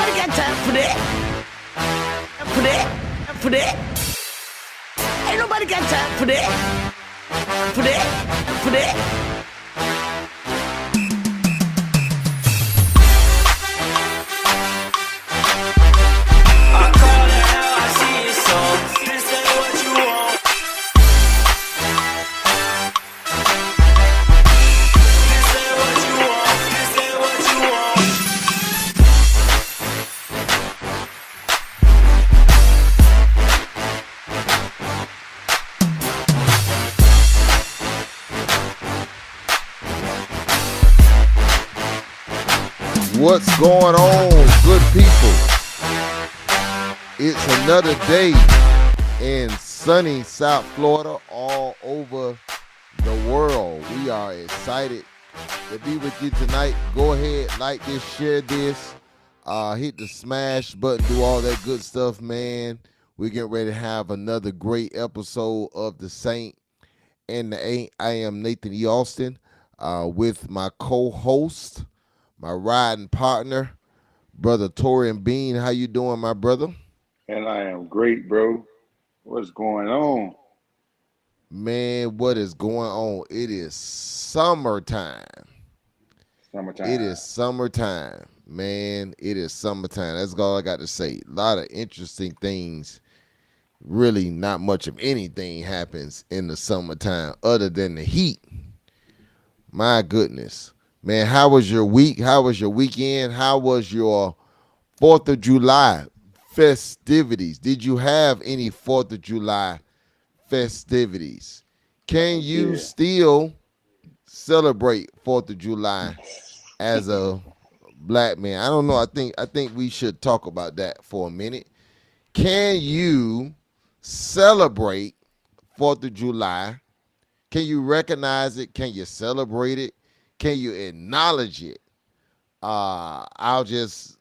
nobody got time for that. For that. Ain't nobody got time for that. For that. What's going on, good people? It's another day in sunny South Florida, all over the world. We are excited to be with you tonight. Go ahead, like this, share this, hit the smash button, do all that good stuff, man. We're getting ready to have another great episode of The Saint and the AInt. I am Nathan E. Austin with my co-host, my riding partner, Brother Torian Bean. How you doing, my brother? And I am great, bro. What's going on? Man, what is going on? It is summertime. It is summertime. Man, it is summertime. That's all I got to say. A lot of interesting things. Really not much of anything happens in the summertime other than the heat. My goodness. Man, how was your week? How was your weekend? How was your 4th of July festivities? Did you have any 4th of July festivities? Can you still celebrate 4th of July as a black man? I don't know. I think we should talk about that for a minute. Can you celebrate 4th of July? Can you recognize it? Can you celebrate it? Can you acknowledge it? I'll just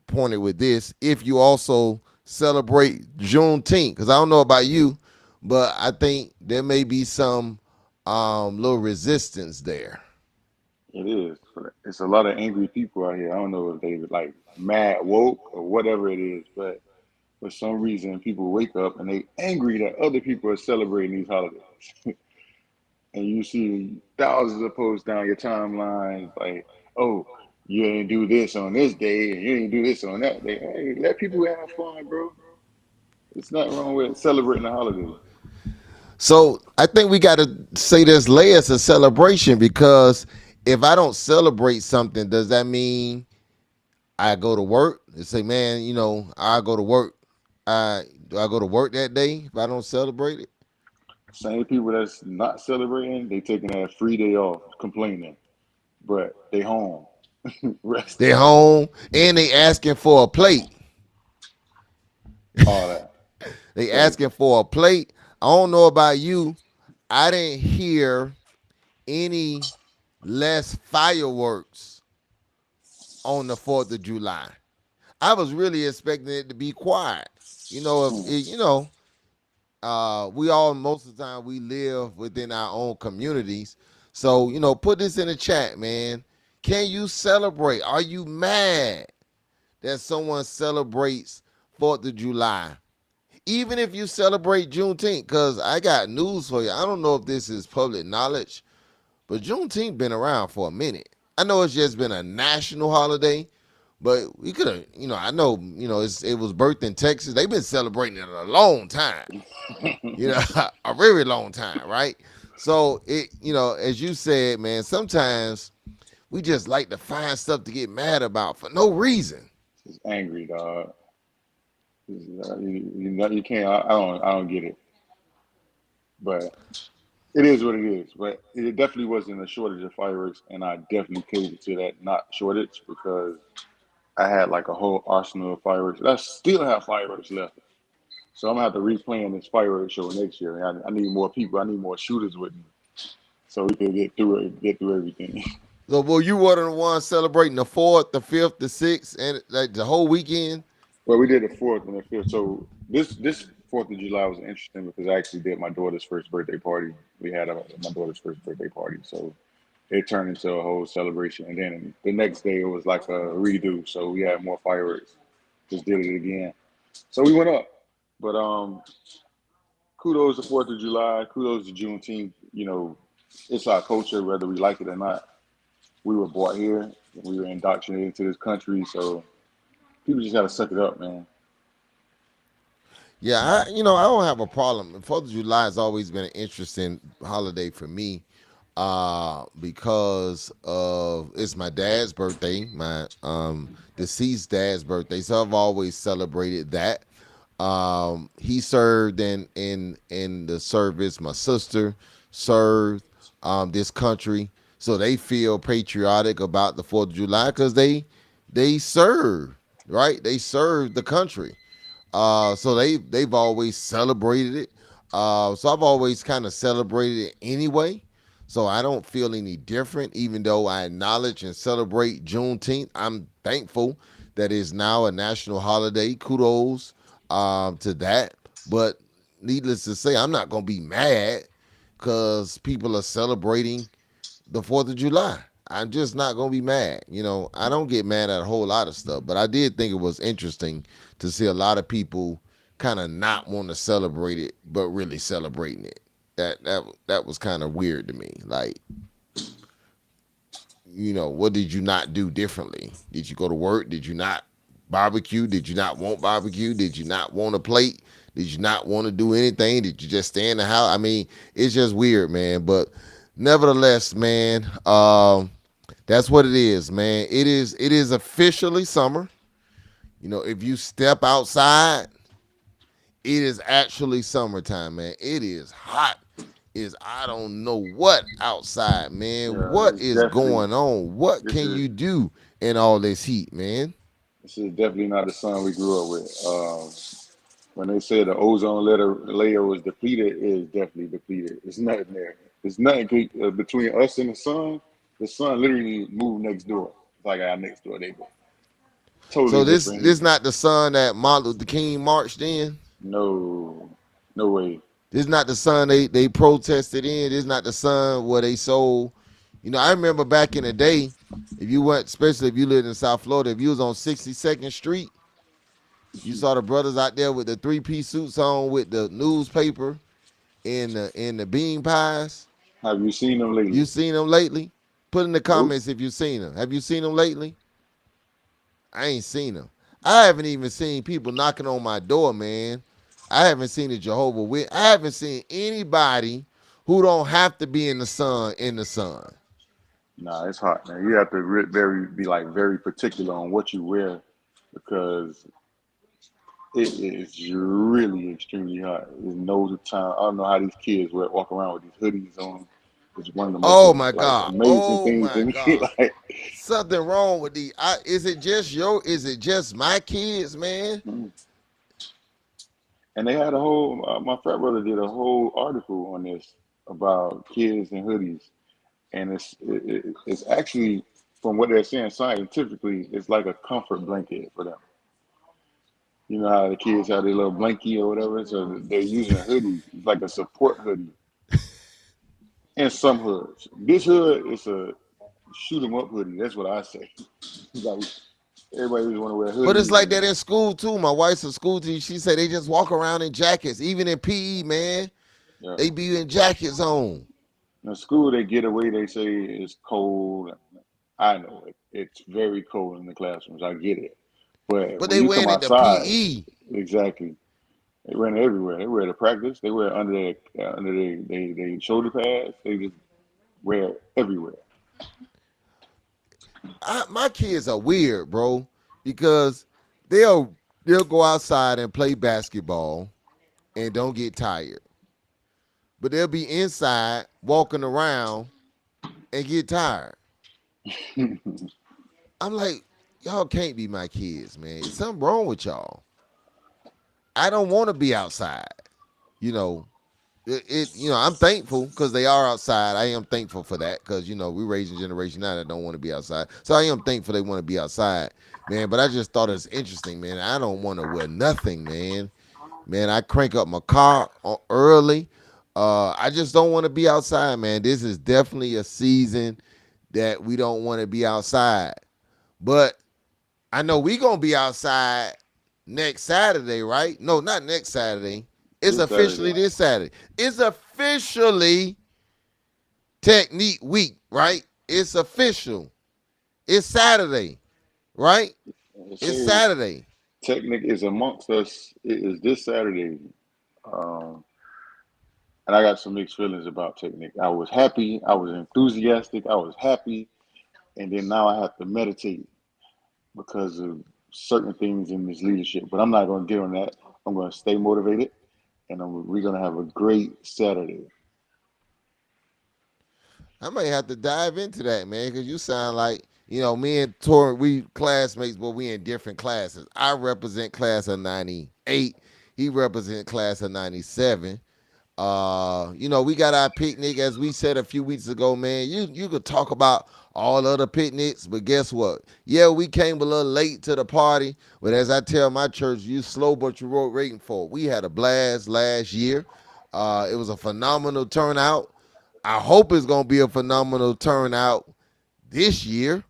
point it with this. If you also celebrate Juneteenth, because I don't know about you, but I think there may be some little resistance there. It is. It's a lot of angry people out here. I don't know if they like mad woke or whatever it is, but for some reason people wake up and they angry that other people are celebrating these holidays. And you see thousands of posts down your timeline like, oh, you didn't do this on this day and you didn't do this on that day. Hey, let people have fun, bro. It's nothing wrong with celebrating the holidays. So I think we got to say there's layers of celebration, because if I don't celebrate something, does that mean I go to work and say, man, I go to work. Do I go to work that day if I don't celebrate it? Same people that's not celebrating, they taking that free day off, complaining, but they home, resting. They home and they asking for a plate. All that. They asking for a plate. I don't know about you. I didn't hear any less fireworks on the 4th of July. I was really expecting it to be quiet. We all, most of the time, we live within our own communities. So, put this in the chat, man. Can you celebrate? Are you mad that someone celebrates 4th of July? Even if you celebrate Juneteenth, because I got news for you. I don't know if this is public knowledge, but Juneteenth been around for a minute. I know it's just been a national holiday, but we could have, I know, it was birthed in Texas. They've been celebrating it a long time, a very long time, right? So as you said, man, sometimes we just like to find stuff to get mad about for no reason. It's angry, dog. You can't. I don't get it, but it is what it is. But it definitely wasn't a shortage of fireworks, and I definitely catered to that not shortage, because I had like a whole arsenal of fireworks. I still have fireworks left, so I'm gonna have to replan this fireworks show next year. I need more people. I need more shooters with me, so we can get through everything. So, well, you were the one celebrating the 4th, the 5th, the 6th, and like the whole weekend? Well, we did the 4th and the 5th. So this 4th of July was interesting because I actually did my daughter's first birthday party. We had my daughter's first birthday party. So it turned into a whole celebration. And then the next day it was like a redo, so we had more fireworks. Just did it again. So we went up. But kudos to Fourth of July. Kudos to Juneteenth. You know, it's our culture, whether we like it or not. We were brought here. We were indoctrinated into this country. So people just gotta suck it up, man. Yeah, I don't have a problem. Fourth of July has always been an interesting holiday for me, because of it's my dad's birthday, my deceased dad's birthday. So I've always celebrated that. He served in the service. My sister served this country, so they feel patriotic about the Fourth of July because they serve, right. They serve the country. So they've always celebrated it. So I've always kind of celebrated it anyway. So I don't feel any different, even though I acknowledge and celebrate Juneteenth. I'm thankful that it's now a national holiday. Kudos to that. But needless to say, I'm not gonna be mad because people are celebrating the 4th of July. I'm just not going to be mad. I don't get mad at a whole lot of stuff, but I did think it was interesting to see a lot of people kind of not want to celebrate it, but really celebrating it. That was kind of weird to me. Like, what did you not do differently? Did you go to work? Did you not barbecue? Did you not want barbecue? Did you not want a plate? Did you not want to do anything? Did you just stay in the house? I mean, it's just weird, man. But nevertheless, man, that's what it is, man. It is officially summer. If you step outside, it is actually summertime, man. It is hot. Is I don't know what outside, man. Yeah, What it's is definitely going on? What this can is you do in all this heat, man? this is definitely not the sun we grew up with. When they say the ozone layer was depleted, it is definitely depleted. It's nothing there. It's nothing between us and the sun. The sun literally moved next door. It's like our next door neighbor. Totally So this different heat. this not the sun that Martin Luther King marched in. No, no way. This not the sun they protested in. This not the sun where they sold. I remember back in the day, if you went, especially if you lived in South Florida, if you was on 62nd Street, you saw the brothers out there with the three-piece suits on with the newspaper and the bean pies. Have you seen them lately? You seen them lately? Put in the Nope. comments if you seen them. Have you seen them lately? I ain't seen them. I haven't even seen people knocking on my door, man. I haven't seen a Jehovah Witness. I haven't seen anybody who don't have to be in the sun in the sun. Nah, it's hot, man. You have to be like very particular on what you wear because it is really extremely hot. There's no time. I don't know how these kids walk around with these hoodies on. It's one of the most Oh my like God. amazing Oh things my to me. God. Like, Something wrong with the is it just my kids, man? mm. And they had a whole. My frat brother did a whole article on this about kids and hoodies, and it's actually from what they're saying scientifically, it's like a comfort blanket for them. You know how the kids have their little blankie or whatever, so they're using a hoodie. It's like a support hoodie. And some hoods. This hood is a shoot 'em up hoodie. That's what I say. Like everybody just want to wear But it's hoodies. like that in school too. My wife's a school teacher. She said they just walk around in jackets, even in PE, man. Yeah. They be in jackets on. In school, they get away. They say it's cold. I know it. It's very cold in the classrooms. I get it. But But when they you come wearing it to outside, PE. exactly. They wear it everywhere. They wear it to practice. They wear it under their shoulder pads. They just wear it everywhere. My kids are weird, bro, because they'll go outside and play basketball and don't get tired. But they'll be inside walking around and get tired. I'm like, y'all can't be my kids, man. Something wrong with y'all. I don't want to be outside. You know, I'm thankful because they are outside. I am thankful for that because we're raising a generation now that don't want to be outside. So I am thankful they want to be outside, man. But I just thought it was interesting, man. I don't want to wear nothing, man. Man, I crank up my car early. I just don't want to be outside, man. This is definitely a season that we don't want to be outside. But I know we gonna be outside next Saturday, right? No, not next Saturday. It's This officially Saturday. this Saturday. It's officially Technique Week, right? It's official. It's Saturday, right? Yes, It's sir. Saturday. Technic is amongst us. It is this Saturday. Um, and I got some mixed feelings about Technic. I was happy. I was enthusiastic. I was happy. And then now I have to meditate because of certain things in this leadership. But I'm not going to get on that. I'm going to stay motivated, and we're going to have a great Saturday. I might have to dive into that, man, because you sound like, me and Tori, we classmates, but we in different classes. I represent class of 98. He represent class of 97. We got our picnic, as we said a few weeks ago, man. You could talk about all other picnics, but guess what? Yeah, we came a little late to the party, but as I tell my church, you slow but you wrote waiting for it. We had a blast last year. It was a phenomenal turnout. I hope it's gonna be a phenomenal turnout this year,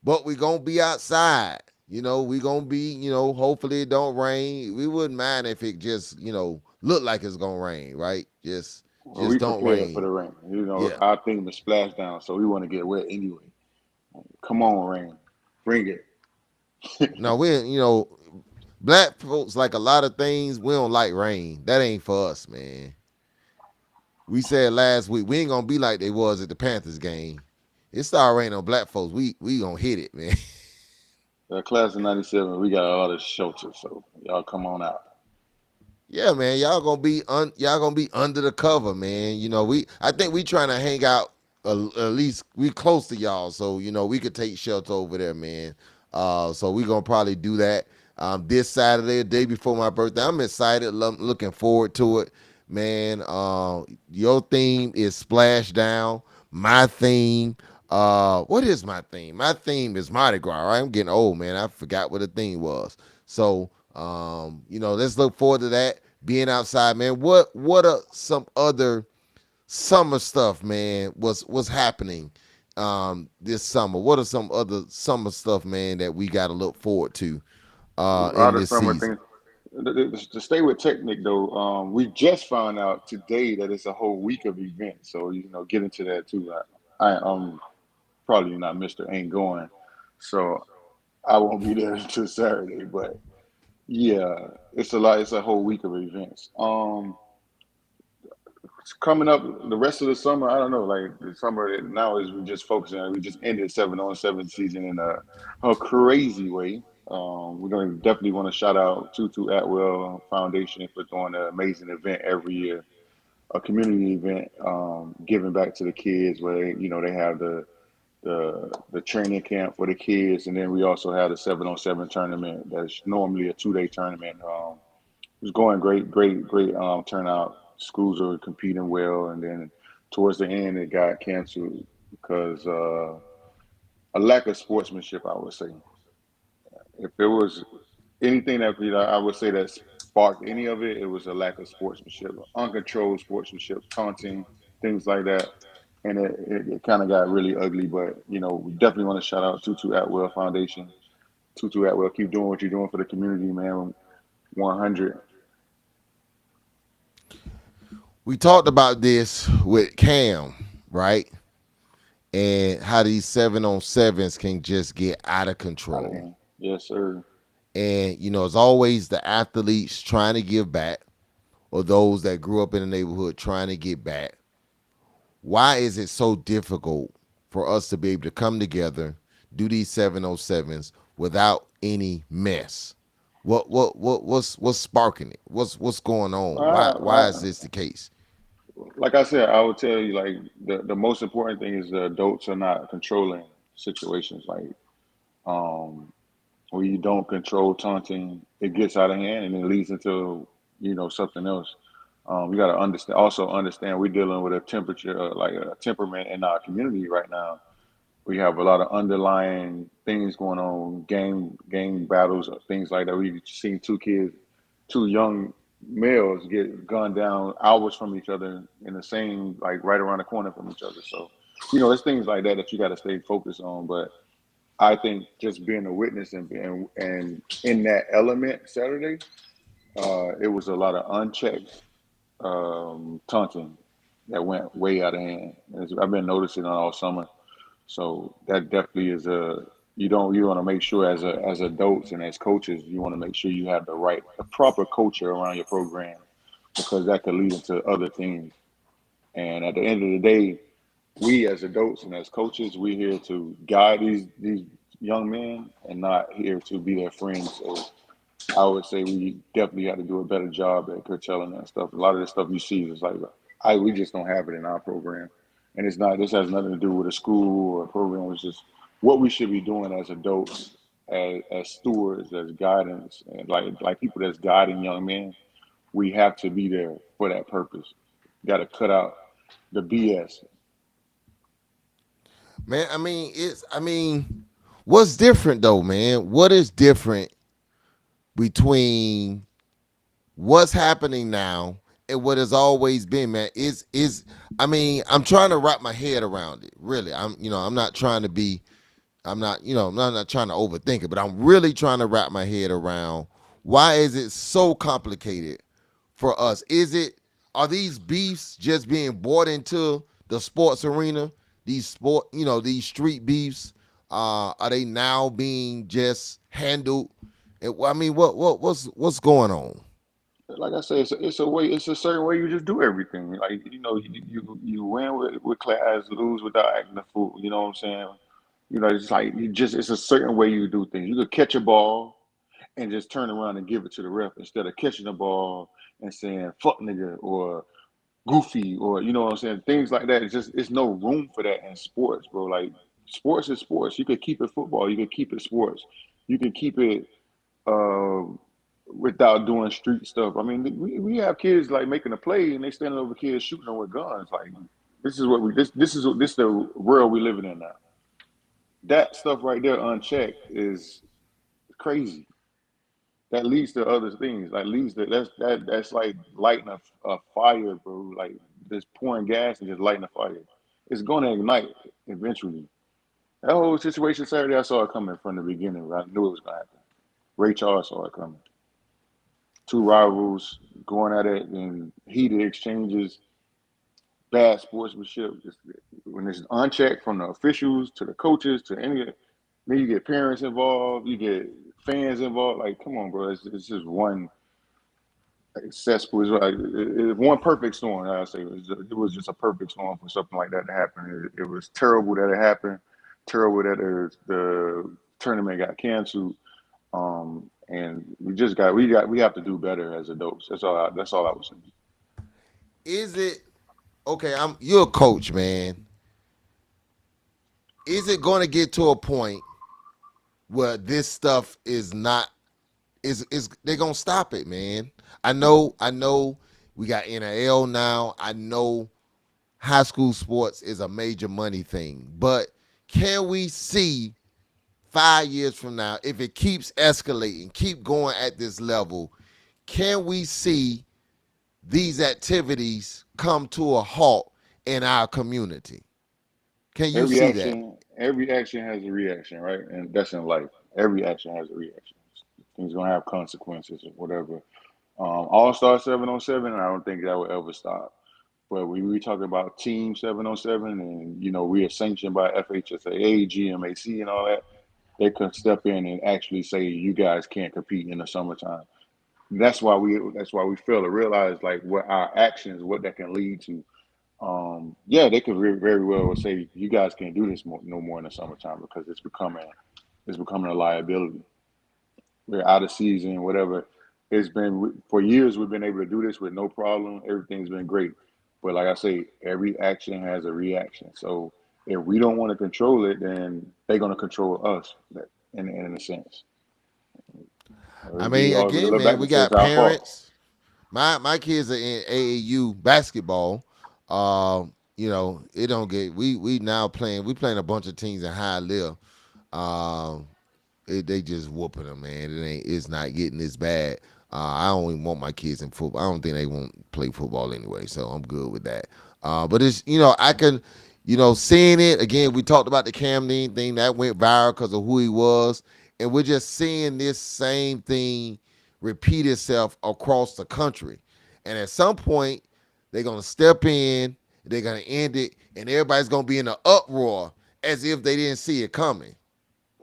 but we gonna be outside. We gonna be, hopefully it don't rain. We wouldn't mind if it just, look like it's gonna rain, right? Just Well, just we don't prepared for rain. the rain. Yeah. Our theme is splash down, so we want to get wet anyway. Come on, rain. Bring it. No, black folks like a lot of things, we don't like rain. That ain't for us, man. We said last week, we ain't gonna be like they was at the Panthers game. It started raining on black folks. We gonna hit it, man. Class of '97, we got a lot of shelter, so y'all come on out. Yeah, man, y'all gonna be under the cover, man. I think we trying to hang out. At least we close to y'all, so we could take shelter over there, man. So we gonna probably do that this Saturday, the day before my birthday. I'm excited, looking forward to it, man. Your theme is splash down. My theme, what is my theme? My theme is Mardi Gras. Right? I'm getting old, man. I forgot what the theme was. So let's look forward to that. Being outside, man. What are some other summer stuff, man? What's happening this summer? What are some other summer stuff, man, that we got to look forward to in Out of this summer season? things. To stay with Technic though, we just found out today that it's a whole week of events. So get into that too. I'm probably not Mr. Ain't going, so I won't be there until Saturday. But yeah, it's a lot. It's a whole week of events. Coming up the rest of the summer, I don't know. Like the summer now is we just focusing on. We just ended 7-on-7 season in a crazy way. We're going to definitely want to shout out Tutu Atwell Foundation for doing an amazing event every year, a community event, giving back to the kids where they have the training camp for the kids, and then we also have the 7-on-7 tournament that's normally a 2-day tournament. It was going great, great, great turnout. Schools are competing well, and then towards the end, it got canceled because a lack of sportsmanship. I would say, if there was anything that I would say that sparked any of it, it was a lack of sportsmanship, uncontrolled sportsmanship, taunting, things like that, and it kind of got really ugly. But we definitely want to shout out Tutu Atwell Foundation. Tutu Atwell, keep doing what you're doing for the community, man. 100. We talked about this with Cam, right? And how these 7-on-7s can just get out of Out of control. hand. Yes, sir. And it's always the athletes trying to give back, or those that grew up in the neighborhood trying to get back. Why is it so difficult for us to be able to come together, do these 7-on-7s without any mess? What's sparking it? What's going on? Why is I, this the case? like I said, I would tell you like the most important thing is the adults are not controlling situations. Like um, when you don't control taunting, it gets out of hand and it leads into something else. You got to understand we're dealing with a temperature, like a temperament in our community right now. We have a lot of underlying things going on, gang battles, things like that. We've seen two young males get gunned down hours from each other in the same, like right around the corner from each other. So It's things like that that you got to stay focused on. But I think just being a witness and in that element Saturday, it was a lot of unchecked taunting that went way out of hand. I've been noticing it all summer. So that definitely is you want to make sure as adults and as coaches, you want to make sure you have the proper culture around your program because that could lead into other things. And at the end of the day, we as adults and as coaches, we're here to guide these young men and not here to be their friends. So I would say we definitely have to do a better job at curtailing that stuff. A lot of the stuff you see is like we just don't have it in our program, and it's not. This has nothing to do with a school or a program. It's just what we should be doing as adults, as stewards, as guidance, and like people that's guiding young men. We have to be there for that purpose. Got to cut out the BS. Man, I mean, what's different though, man? What is different between what's happening now and what has always been, man? I'm trying to wrap my head around it. Really. I'm not trying to be I'm not trying to overthink it, but I'm really trying to wrap my head around why is it so complicated for us? Are these beefs just being brought into the sports arena? These street beefs, are they now being just handled? I mean, what's going on? Like I said, it's a certain way you just do everything. Like you win with class, lose without acting a fool. You know what I'm saying? It's like it's a certain way you do things. You could catch a ball and just turn around and give it to the ref instead of catching the ball and saying fuck nigga or goofy or you know what I'm saying. Things like that. It's no room for that in sports, bro. Like sports is sports. You could keep it football. You could keep it sports. You can keep it uh, without doing street stuff. I mean, we have kids like making a play and they standing over kids shooting them with guns. Like this is the world we living in now. That stuff right there unchecked is crazy. That leads to other things. Like leads to that's like lighting a fire, bro. Like just pouring gas and just lighting a fire. It's going to ignite eventually. That whole situation Saturday, I saw it coming from the beginning. I knew it was going to happen. Ray Charles saw it coming. Two rivals going at it in heated exchanges, bad sportsmanship. When it's unchecked from the officials to the coaches to then you get parents involved, you get fans involved. Like, come on, bro, it's just one cesspool. It's like one perfect storm. I say it was just a perfect storm for something like that to happen. It was terrible that it happened. Terrible that the tournament got canceled. And we have to do better as adults. That's all I was saying. Is it okay? You're a coach, man. Is it going to get to a point where this stuff is they're gonna stop it, man? I know we got NIL now. I know high school sports is a major money thing, but can we see 5 years from now, if it keeps escalating, keep going at this level, can we see these activities come to a halt in our community? Can you see that? Every action has a reaction, right? And that's in life. Every action has a reaction. Things gonna have consequences or whatever. All Star 7-on-7, I don't think that will ever stop. But we talk about Team 7-on-7, and we are sanctioned by FHSAA, GMAC, and all that. They can step in and actually say you guys can't compete in the summertime. That's why we fail to realize like what our actions, what that can lead to. Yeah, they could very well say you guys can't do this no more in the summertime because it's becoming a liability. We're out of season, whatever. It's been for years we've been able to do this with no problem. Everything's been great, but like I say, every action has a reaction. So if we don't want to control it, then they're going to control us. In a sense, I we mean, always again, look man, back we and say it's got our fault. parents. My kids are in AAU basketball. It don't get we now playing a bunch of teams in high level. Um, they just whooping them, man. It's not getting this bad. I don't even want my kids in football. I don't think they won't play football anyway, so I'm good with that. But it's I can. Seeing it again, we talked about the Cam Newton thing that went viral because of who he was, and we're just seeing this same thing repeat itself across the country. And at some point, they're gonna step in, they're gonna end it, and everybody's gonna be in an uproar as if they didn't see it coming.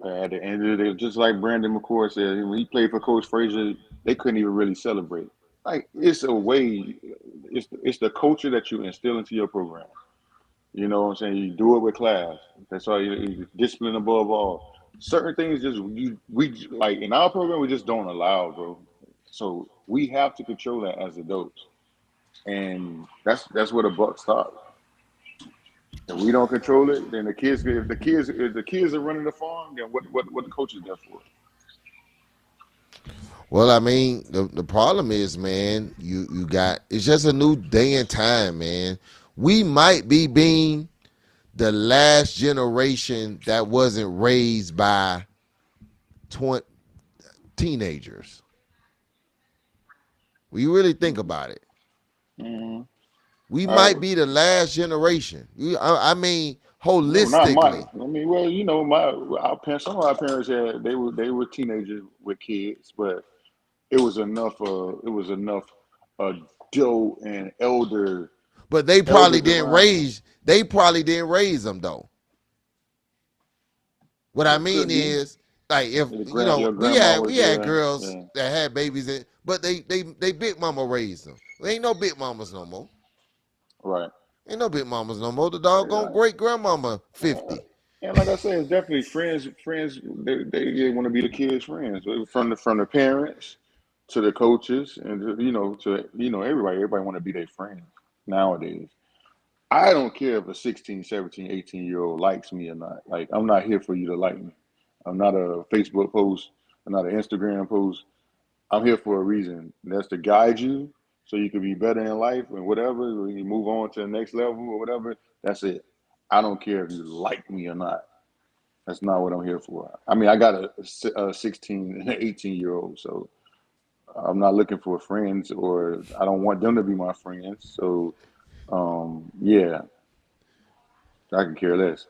At the end of the day, just like Brandon McCoy said, when he played for Coach Frazier, they couldn't even really celebrate. Like it's a way, it's the culture that you instill into your program. You know what I'm saying? You do it with class. That's why you discipline above all. Certain things just we like in our program we just don't allow, bro. So we have to control that as adults, and that's where the buck stops. If we don't control it, then the kids. If the kids are running the farm, then what the coach is there for? Well, I mean, the problem is, man, you got it's just a new day and time, man. We might be being the last generation that wasn't raised by 20 teenagers. When you really think about it, Mm-hmm. we Uh, might be the last generation. I mean, no, not my. holistically. I mean, well, our parents. Some of our parents had they were teenagers with kids, but it was enough adult and elder But they probably elders didn't around. raise. They probably didn't raise them though. What I It mean could be. is, like, if Your we grandma had was we had there. girls Yeah, that had babies, but they big mama raised them. There ain't no big mamas no more. right. Ain't no big mamas no more. The Yeah, doggone great grandmama uh, 50. and like I said, it's definitely friends. Friends, they want to be the kids' friends from the parents to the coaches and to everybody. Everybody want to be their friends nowadays. I don't care if a 16, 17, 18-year old likes me or not. Like I'm not here for you to like me. I'm not a Facebook post. I'm not an Instagram post. I'm here for a reason. And that's to guide you so you can be better in life and whatever. When you move on to the next level or whatever, that's it. I don't care if you like me or not. That's not what I'm here for. I mean, I got a 16 and an 18-year-old, so I'm not looking for friends or I don't want them to be my friends. So, yeah, I can care less.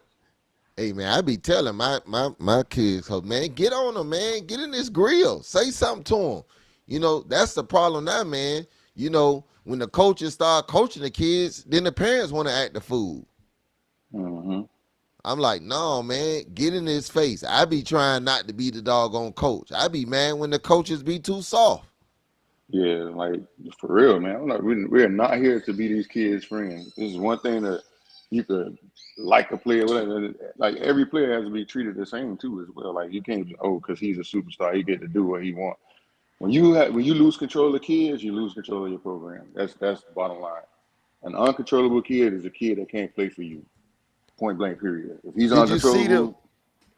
Hey man, I be telling my kids, oh, man, get on them, man. Get in this grill. Say something to them. That's the problem now, man. When the coaches start coaching the kids, then the parents want to act the fool. Hmm. I'm like, no, man, get in his face. I be trying not to be the doggone coach. I be mad when the coaches be too soft. Yeah, like for real, man. We're not here to be these kids' friends. This is one thing that you could like a player, whatever. Like every player has to be treated the same too, as well. Like you can't, because he's a superstar, he get to do what he wants. When you lose control of kids, you lose control of your program. That's the bottom line. An uncontrollable kid is a kid that can't play for you. Point blank. Period. If he's Did you see uncontrollable,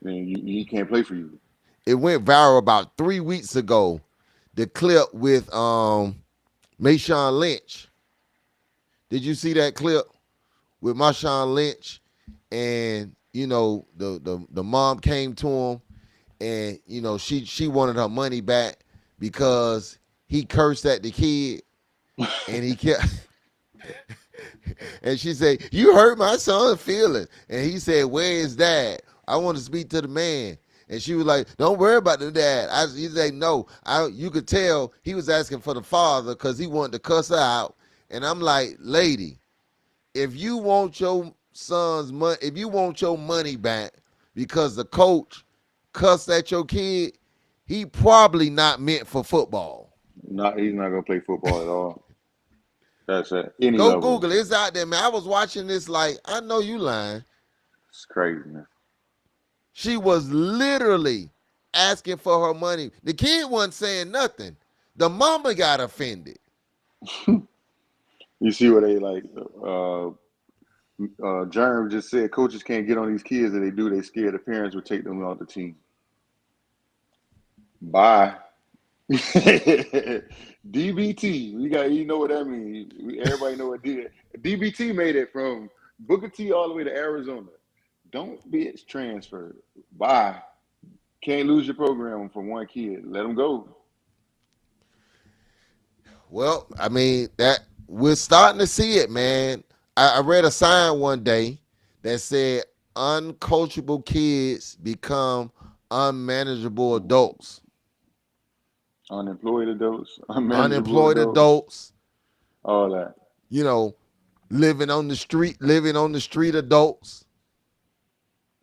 then he can't play for you. it went viral about 3 weeks ago? The clip with Marshawn Lynch. Did you see that clip with Marshawn Lynch? And the mom came to him, and she wanted her money back because he cursed at the kid, and he kept. And she said, "You hurt my son's feelings." And he said, "Where is dad? I want to speak to the man." And she was like, "Don't worry about the dad." He said, "No." You could tell he was asking for the father because he wanted to cuss her out. And I'm like, lady, if you want your son's money, if you want your money back because the coach cussed at your kid, he probably not meant for football. He's not gonna play football at all. That's at any Go level. Google it. It's out there, man. I was watching this like, I know you lying. It's crazy, man. She was literally asking for her money. The kid wasn't saying nothing. The mama got offended. You see what they like? Jerm just said coaches can't get on these kids. If they do, they scared the parents would take them off the team. Bye. DBT. You know what that means. Everybody know what DBT made it from Booker T all the way to Arizona. Don't be transferred. Bye. Can't lose your program for one kid. Let them go. Well, I mean, that we're starting to see it, man. I read a sign one day that said uncoachable kids become unmanageable adults. Unemployed adults, unmanageable Unemployed adults, adults, all that. you know, living on the street adults.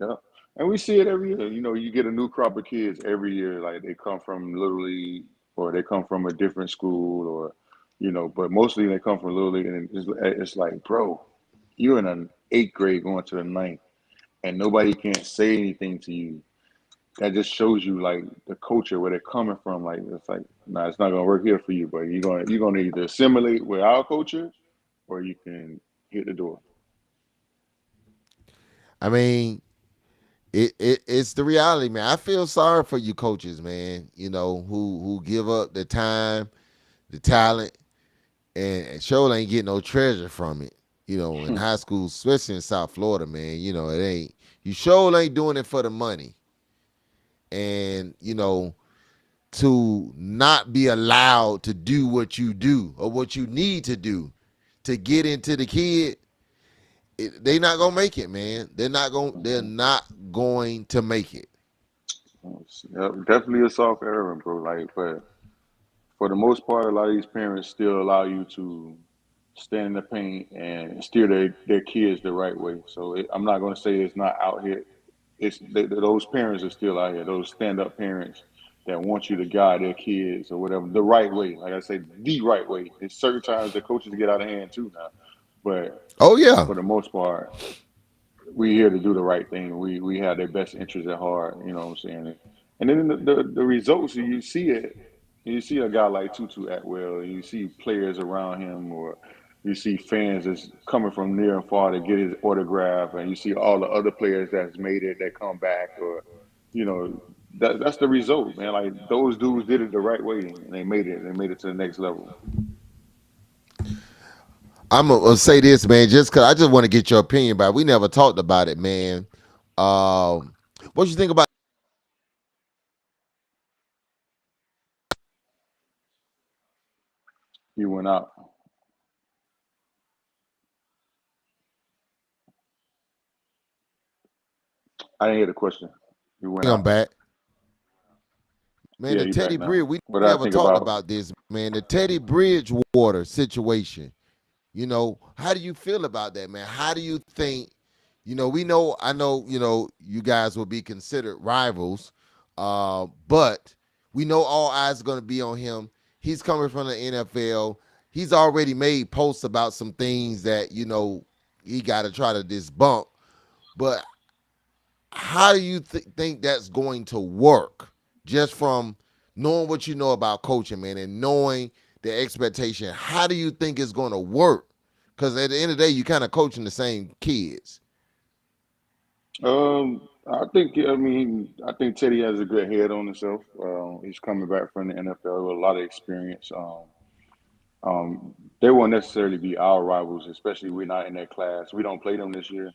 Yeah. And we see it every year. You know, you get a new crop of kids every year. Like they come from Little League or they come from a different school or, but mostly they come from Little League. And it's like, bro, you're in an eighth grade going to the ninth and nobody can't say anything to you. That just shows you like the culture where they're coming from. Like it's like, nah, it's not gonna work here for you, but you're gonna either assimilate with our culture or you can hit the door. I mean, it's the reality, man. I feel sorry for you coaches, man. Who give up the time, the talent, and sure ain't get no treasure from it. In high school, especially in South Florida, man. It ain't you sure ain't doing it for the money, and to not be allowed to do what you do or what you need to do to get into the kid, they not gonna make it, man. They're not going to make it. Yep, definitely a soft era, bro. Like, but for the most part, a lot of these parents still allow you to stand in the paint and steer their kids the right way. So I'm not going to say it's not out here. Those parents are still out here. Those stand up parents that want you to guide their kids or whatever the right way. Like I said, the right way. It's certain times the coaches get out of hand too now, but Oh yeah. for the most part, we here to do the right thing. We have their best interests at heart. You know what I'm saying? And then the results you see it. You see a guy like Tutu Atwell, and you see players around him, or you see fans that's coming from near and far to get his autograph, and you see all the other players that's made it that come back, or you know that's the result, man. Like those dudes did it the right way, and they made it. They made it to the next level. I'm gonna say this, man, just cause I just want to get your opinion about it. We never talked about it, man. What you think about He went out. I didn't hear the question. He went him out. back? Man, Yeah, the he Teddy back now. Bridge, we What I never think talked about about this, man. The Teddy Bridgewater situation. How do you feel about that, man? How do you think, I know, you guys will be considered rivals, but we know all eyes are going to be on him. He's coming from the NFL. He's already made posts about some things that, he got to try to debunk. But how do you think that's going to work just from knowing what you know about coaching, man, and knowing the expectation? How do you think it's going to work? Because at the end of the day, you kind of coaching the same kids. I think Teddy has a good head on himself. He's coming back from the NFL with a lot of experience. They won't necessarily be our rivals, especially we're not in that class. We don't play them this year.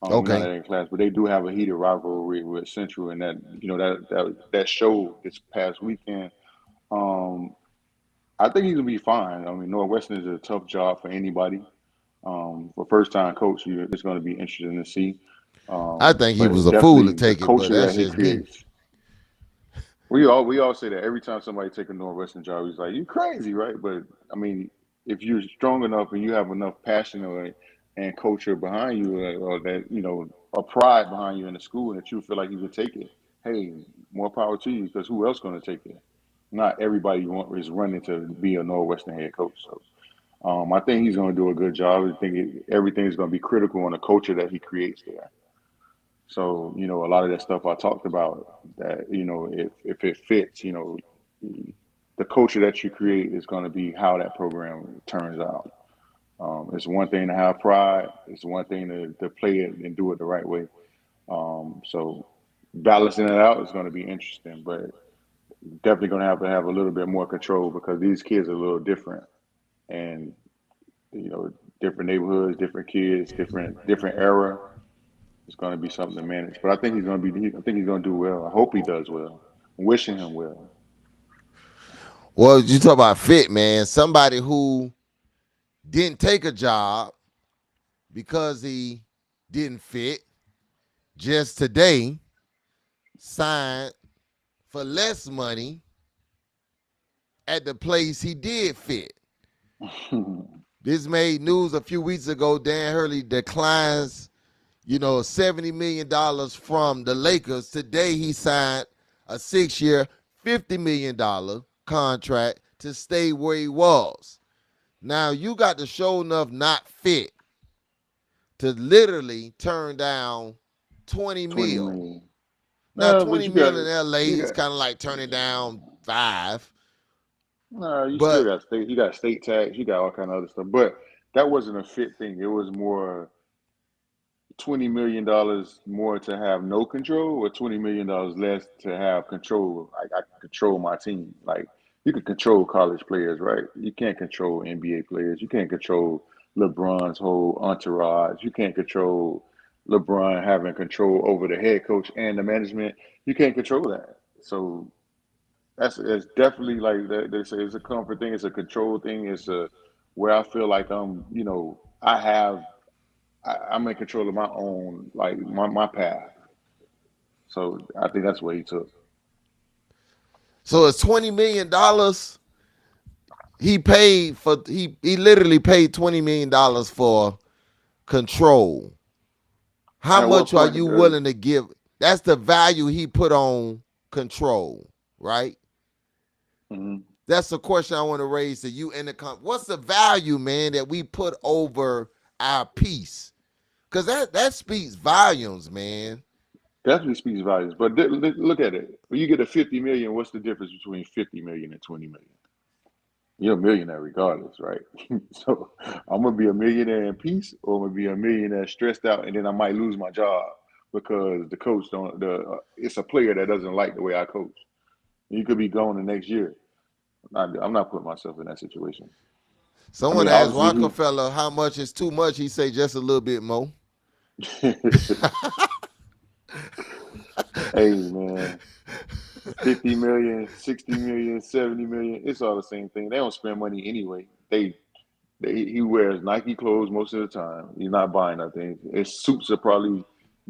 We're not Okay. in that class, but they do have a heated rivalry with Central, and that show this past weekend. Um, I think he's gonna be fine. I mean, Northwestern is a tough job for anybody. For first time coach, it's going to be interesting to see. I think he was But a fool to definitely the take it, but culture that's that he just me. creates. We all say that every time somebody take a Northwestern job, he's like, "You crazy, right?" But I mean, if you're strong enough and you have enough passion and culture behind you, or that a pride behind you in the school that you feel like you can take it, hey, more power to you. Because who else going to take it? Not everybody is running to be a Northwestern head coach. So I think he's going to do a good job. I think everything is going to be critical on the culture that he creates there. So, a lot of that stuff I talked about, that, if it fits, the culture that you create is going to be how that program turns out. It's one thing to have pride. It's one thing to play it and do it the right way. So balancing it out is going to be interesting, but definitely going to have a little bit more control because these kids are a little different. And you know, different neighborhoods, different kids, different era. It's going to be something to manage. But I think he's going to be. I think he's going to do well. I hope he does well. I'm wishing him well. Well, you talk about fit, man. Somebody who didn't take a job because he didn't fit. Just today, signed for less money at the place he did fit. This made news a few weeks ago. Dan Hurley declines, $70 million from the Lakers. Today he signed a 6-year, $50 million contract to stay where he was. Now you got to show enough not fit to literally turn down 20 20 mil. million. Now No, but 20 mil in LA you is got kind of like turning down 5. no, you still But got state. You got state tax. You got all kind of other stuff. But that wasn't a fit thing. It was more $20 million more to have no control, or $20 million less to have control. Like I can control my team. Like you can control college players, right? You can't control NBA players. You can't control LeBron's whole entourage. You can't control LeBron having control over the head coach and the management. You can't control that. So that's it's definitely like they say it's a comfort thing. It's a control thing. It's a where I feel like I'm in control of my own, like my path. So I think that's what he took. so it's $20 million. He literally paid $20 million for control. How At what much are point? you willing to give? That's the value he put on control, right? Mhm. That's the question I want to raise to you in the what's the value, man, that we put over our peace? Because that speaks volumes, man. Definitely speaks volumes. But look at it. When you get a 50 million, what's the difference between 50 million and 20 million? You're a millionaire regardless, right? So I'm gonna be a millionaire in peace, or I'm gonna be a millionaire stressed out, and then I might lose my job because the coach don't. It's a player that doesn't like the way I coach. You could be gone the next year. I'm not putting myself in that situation. I Someone mean, asked obviously Rockefeller how much is too much. He say just a little bit more. he. Hey man, 50 million, 60 million, 70 million, it's all the same thing. They don't spend money anyway. He wears Nike clothes most of the time. He's not buying nothing. His suits are probably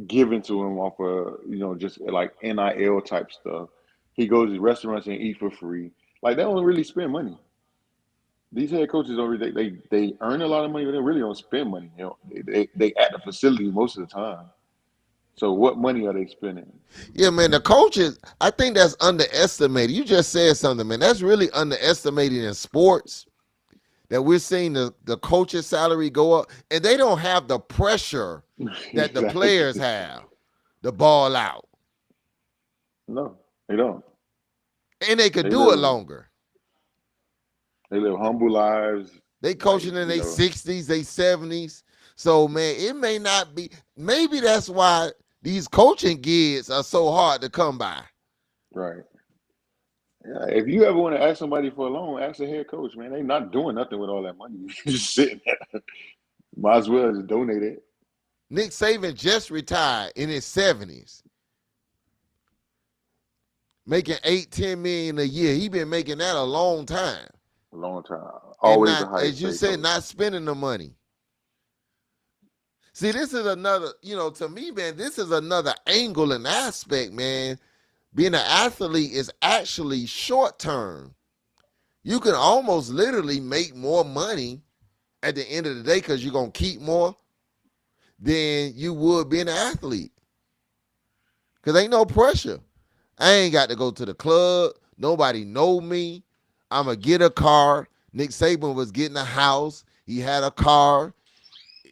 given to him off of, just like NIL type stuff. He goes to restaurants and eat for free. Like they don't really spend money. These head coaches don't really they earn a lot of money, but they really don't spend money. They at the facility most of the time. So what money are they spending? Yeah, man, the coaches, I think that's underestimated. You just said something, man. That's really underestimated in sports that we're seeing the coach's salary go up, and they don't have the pressure that the players Exactly. have to ball out. No, they don't. And they could They do it live longer. they live humble lives. They Like, coaching in their 60s, their 70s. So, man, it may not be, maybe that's why these coaching gigs are so hard to come by. right. Yeah, if you ever want to ask somebody for a loan, ask the head coach, man. They not doing nothing with all that money. Just sitting there. Might as well just donate it. Nick Saban just retired in his 70s, making 8-10 million a year. He been making that a long time. A long time. And Always the not, highest as you paid said, coach. not spending the money. See, this is another, to me, man, this is another angle and aspect, man. Being an athlete is actually short term. You can almost literally make more money at the end of the day because you're going to keep more than you would being an athlete. Because ain't no pressure. I ain't got to go to the club. Nobody know me. I'm going to get a car. Nick Saban was getting a house. He had a car.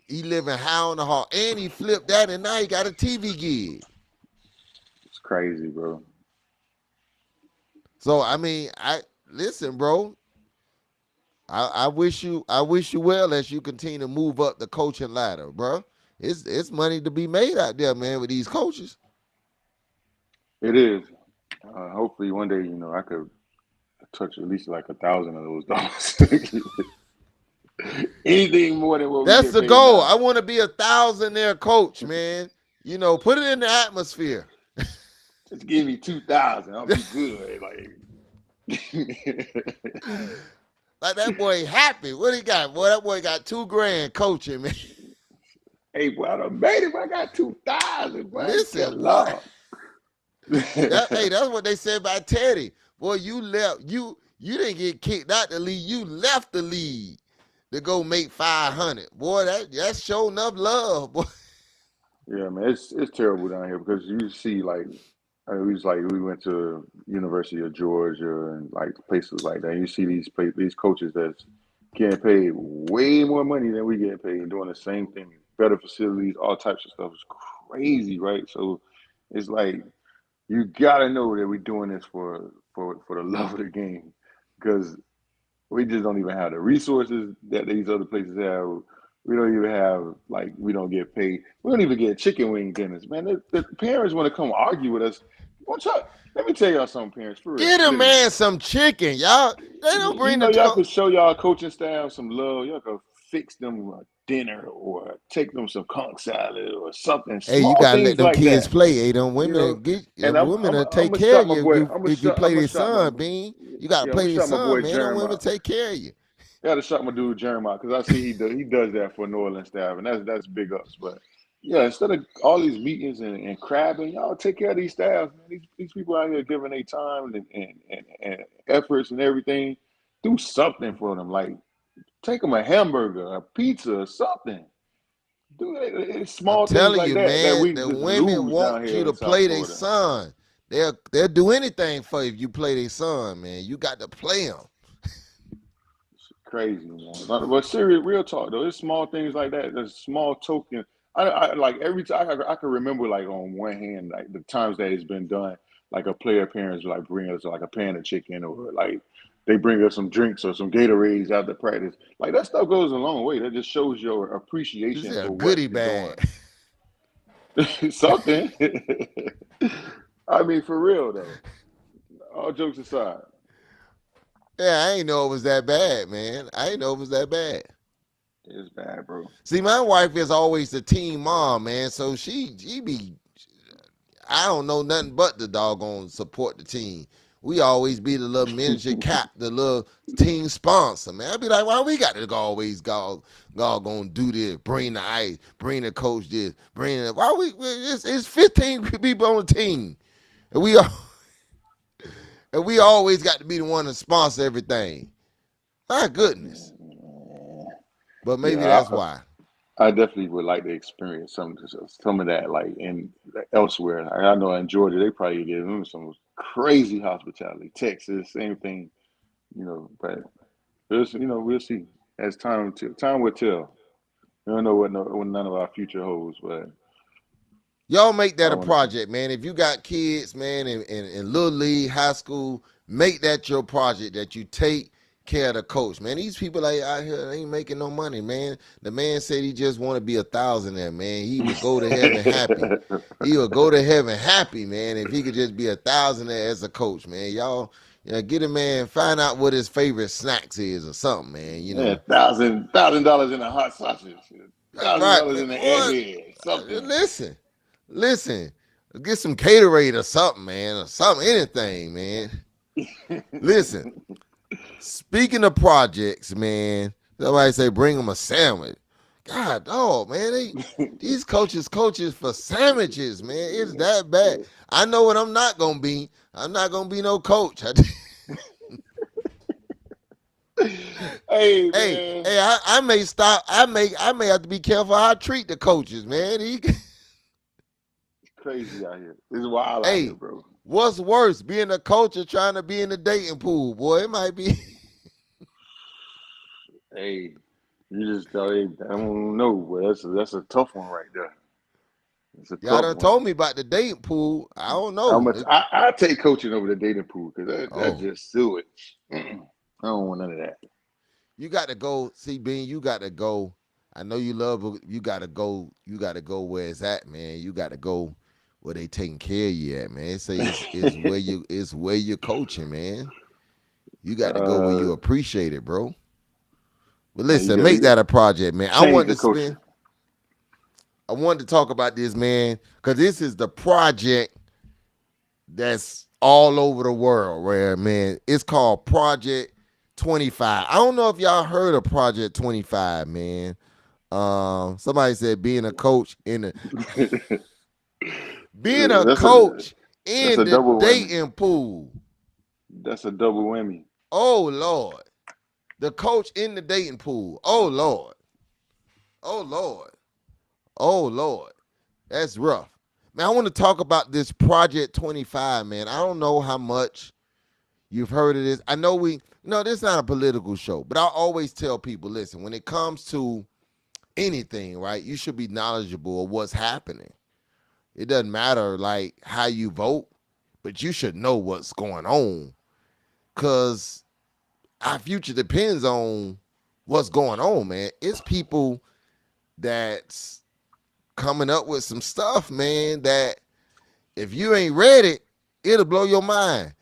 He living high on the hall. And he flipped that, and now he got a TV gig. It's crazy, bro. So, I mean, listen, bro. I wish you well as you continue to move up the coaching ladder, bro. It's money to be made out there, man, with these coaches. It is. Hopefully one day, I could touch at least like 1,000 of those dollars. Anything more than what we That's get the paid goal. now. I want to be a thousandaire coach, man. Put it in the atmosphere. Just give me 2,000. I'll be good. Like that boy happy. What he got? Boy, that boy got $2,000 coaching, man. Hey, boy, I done made it. Boy, I got 2,000. Boy, Listen, good boy. Lord. That's what they said about Teddy. Boy, you left. You didn't get kicked out the league. You left the league to go make 500. Boy, that's showing up love, boy. Yeah, man, it's terrible down here because you see like we went to University of Georgia and like places like that. You see these coaches that's getting paid way more money than we get paid and doing the same thing, better facilities, all types of stuff. It's crazy, right? So it's like you gotta know that we're doing this for the love of the game because we just don't even have the resources that these other places have. We don't even have like we don't get paid. We don't even get chicken wing dinners, man. The parents want to come argue with us. Let me tell y'all something, parents, for real. Get a Literally, man some chicken, y'all. They don't you bring know, the y'all could show y'all coaching staff some love. Y'all could fix them a dinner or take them some conch salad or something. Hey, you Small gotta let things them like kids that, play. Hey, them you know. women get And women will I'm take gonna care shot of my you boy. if you play I'm gonna their shot my son, Bean. You gotta yeah. I'm gonna play their shot my son, boy man. Them women Jeremiah. take care of you. I got to shut my dude Jeremiah because I see he does that for New Orleans staff, and that's big ups. But yeah, instead of all these meetings and crabbing, y'all take care of these staff, man. These people out here giving their time and efforts and everything. Do something for them, like take them a hamburger, a pizza, or something. Do it's I'm small things telling like you, that man, we the just women lose want down you here to in South play their Florida. son. They'll do anything for you if you play their son, man. You got to play them. Crazy, man. But serious, real talk though. It's small things like that. There's small token. I like every time I can remember like on one hand like the times that it's been done. Like a player parents like bring us like a pan of chicken or like they bring us some drinks or some Gatorades after practice. Like that stuff goes a long way. That just shows your This is appreciation a for what goodie you're doing. bag. Something. I mean, for real though. All jokes aside, Yeah, I ain't know it was that bad, man. I ain't know it was that bad. it's bad, bro. See, my wife is always the team mom, man. So she be I don't know nothing but the doggone support the team. We always be the little miniature cap, the little team sponsor, man. I'd be like, why we got to always go gonna do this, bring the ice, bring the coach this, bring the why we it's 15 people on the team. And we always got to be the one to sponsor everything. My goodness. But maybe Yeah, that's why. I definitely would like to experience some of that, like in elsewhere. I know in Georgia they probably give them some crazy hospitality. Texas, same thing, But we'll see as time will tell. We don't know what none of our future holds, but Y'all make I that a want to see. project, man. If you got kids, man, in little league, high school, make that your project that you take care of the coach, man. These people out here ain't making no money, man. The man said he just want to be 1,000 there, man. He would go to heaven happy. He would go to heaven happy, man, if he could just be 1,000 there as a coach, man. Y'all, get a man, find out what his favorite snacks is or something, man. Yeah, $1,000 in a hot sausage, thousand Right, dollars man. in the What? airhead, something. Listen. Get some Gatorade or something, man, or something, anything, man. Listen. Speaking of projects, man, somebody say bring them a sandwich. God, dog, man, these coaches for sandwiches, man. It's that bad. I know what I'm not gonna be. I'm not gonna be no coach. Hey hey, man, hey, I may stop. I may have to be careful how I treat the coaches, man. it's crazy out here. It's wild out here, Hey, bro. what's worse, being a coach or trying to be in the dating pool? Boy, it might be. Hey, you just I don't know, but that's a tough one right there. It's a Y'all tough done one. told me about the dating pool. I don't How know. much I take coaching over the dating pool because that's Oh, just sewage. I don't want none of that. you got to go. See, Bean, you got to go. I know you love. You got to go. You got to go where it's at, man. You got to go where they taking care of you at, man. It say it's where you're coaching, man. You got to go where you uh, appreciate it, bro. But man, listen, make that a project, man. change the culture. I wanted to talk about this, man, because this is the project that's all over the world, where man, it's called Project 25. I don't know if y'all heard of Project 25, man. Somebody said being a coach in the being a that's a coach that's in a the double whammy. dating pool. That's a double whammy. Oh Lord. The coach in the dating pool. Oh Lord. Oh Lord. Oh Lord. That's rough. Man, I want to talk about this Project 25, man. I don't know how much you've heard of this. I know this is not a political show, but I always tell people, listen, when it comes to anything, right, you should be knowledgeable of what's happening. It doesn't matter like how you vote, but you should know what's going on because our future depends on what's going on, man. It's people that's coming up with some stuff, man, that if you ain't read it, it'll blow your mind.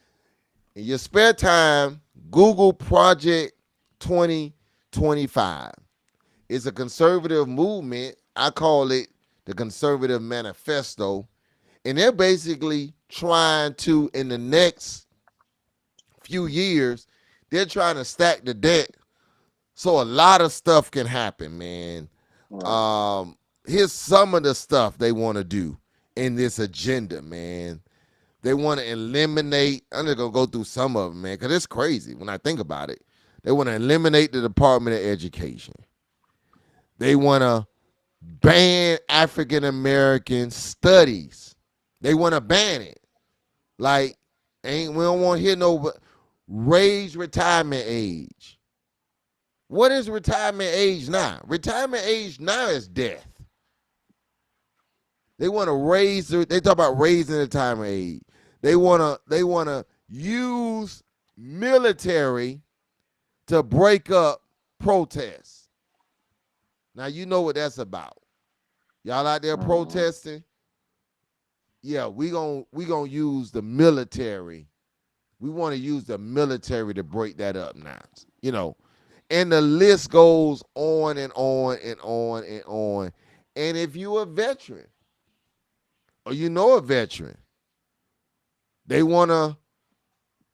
In your spare time, Google Project 2025. It's a conservative movement. I call it the Conservative Manifesto. And they're basically trying to, in the next few years, they're trying to stack the deck so a lot of stuff can happen, man. Right. Um, Here's some of the stuff they want to do in this agenda, man. They want to eliminate, I'm just going to go through some of them, man, because it's crazy when I think about it. They want to eliminate the Department of Education. They want to ban African American studies. They want to ban it. Like, we don't want to hear no raise retirement age. What is retirement age now? Retirement age now is death. They want to they talk about raising the retirement age. They wanna use military to break up protests. Now you know what that's about. Y'all out there Mm-hmm. protesting? Yeah, we gonna use the military. We want to use the military to break that up now. You know, and the list goes on and on and on and on. And if you're a veteran or you know a veteran, they want to